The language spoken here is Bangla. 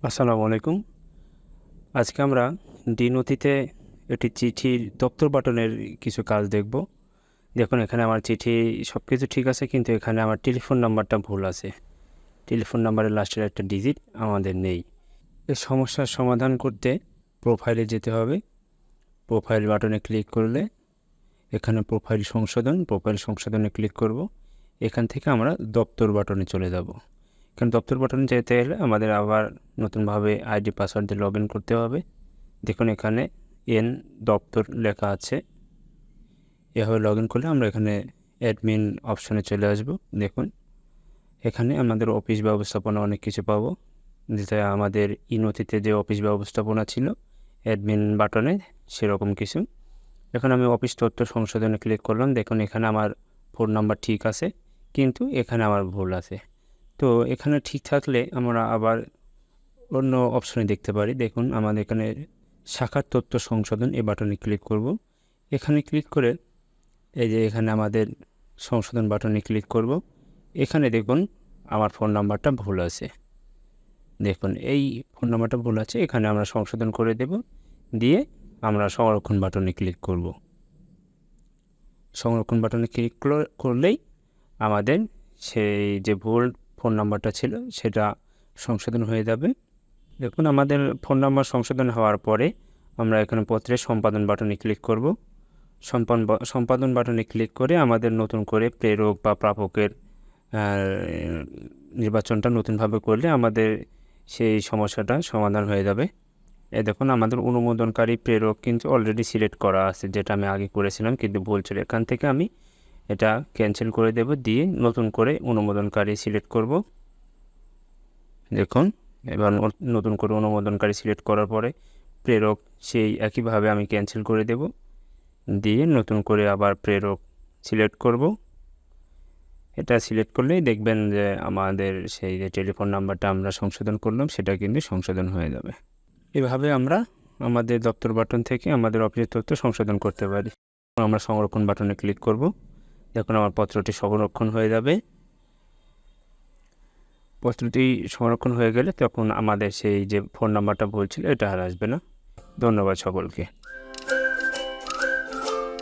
আসসালামু আলাইকুম। আজকে আমরা dnothi-তে একটি চিঠির দপ্তর বাটনের কিছু কাজ দেখব। দেখুন এখানে আমার চিঠি সব কিছু ঠিক আছে, কিন্তু এখানে আমার টেলিফোন নাম্বারটা ভুল আছে। টেলিফোন নাম্বারের লাস্টের একটা ডিজিট আমাদের নেই। এই সমস্যার সমাধান করতে প্রোফাইলে যেতে হবে। প্রোফাইল বাটনে ক্লিক করলে এখানে প্রোফাইল সংশোধনে ক্লিক করব। এখান থেকে আমরা দপ্তর বাটনে চলে যাব। কারণ দপ্তর বাটনে যেতে গেলে আমাদের আবার নতুনভাবে আইডি পাসওয়ার্ড দিয়ে লগ ইন করতে হবে। দেখুন এখানে দপ্তর লেখা আছে। এভাবে লগ ইন করলে আমরা এখানে অ্যাডমিন অপশনে চলে আসব। দেখুন এখানে আমাদের অফিস ব্যবস্থাপনা অনেক কিছু পাবো, যেটা আমাদের dnothi-তে যে অফিস ব্যবস্থাপনা ছিল অ্যাডমিন বাটনে সেরকম কিছু। এখন আমি অফিস তথ্য সংশোধনে ক্লিক করলাম। দেখুন এখানে আমার ফোন নাম্বার ঠিক আছে, কিন্তু এখানে আমার ভুল আছে। তো এখানে ঠিক থাকলে আমরা আবার অন্য অপশনে দেখতে পারি। দেখুন আমাদের এখানে শাখার তথ্য সংশোধন এই বাটনে ক্লিক করব। এখানে ক্লিক করে এই যে এখানে আমাদের সংশোধন বাটনে ক্লিক করব। এখানে দেখুন আমার ফোন নাম্বারটা ভুল আছে। দেখুন এই ফোন নাম্বারটা ভুল আছে, এখানে আমরা সংশোধন করে দেব। দিয়ে আমরা সংরক্ষণ বাটনে ক্লিক করব। সংরক্ষণ বাটনে ক্লিক করলেই আমাদের সেই যে ভুল ফোন নাম্বারটা ছিল সেটা সংশোধন হয়ে যাবে। দেখুন আমাদের ফোন নাম্বার সংশোধন হওয়ার পরে আমরা এখানে পত্রের সম্পাদন বাটনে ক্লিক করব। সম্পাদন বাটনে ক্লিক করে আমাদের নতুন করে প্রেরক বা প্রাপকের নির্বাচনটা নতুনভাবে করলে আমাদের সেই সমস্যাটা সমাধান হয়ে যাবে। দেখুন আমাদের অনুমোদনকারী প্রেরক কিন্তু অলরেডি সিলেক্ট করা আছে, যেটা আমি আগে করেছিলাম কিন্তু ভুল ছিল। এখান থেকে আমি এটা ক্যান্সেল করে দেব, দিয়ে নতুন করে অনুমোদনকারী সিলেক্ট করব। দেখুন এবার নতুন করে অনুমোদনকারী সিলেক্ট করার পরে প্রেরক সেই একইভাবে আমি ক্যান্সেল করে দেব, দিয়ে নতুন করে আবার প্রেরক সিলেক্ট করব। এটা সিলেক্ট করলেই দেখবেন যে আমাদের সেই যে টেলিফোন নাম্বারটা আমরা সংশোধন করলাম সেটা কিন্তু সংশোধন হয়ে যাবে। এভাবে আমরা আমাদের দপ্তর বাটন থেকে আমাদের অফিসের তথ্য সংশোধন করতে পারি। আমরা সংরক্ষণ বাটনে ক্লিক করব। দেখুন আমার পত্রটি সংরক্ষণ হয়ে যাবে। পত্রটি সংরক্ষণ হয়ে গেলে তখন আমাদের সেই যে ফোন নাম্বারটা ভুল ছিল এটা আর আসবে না। ধন্যবাদ সকলকে।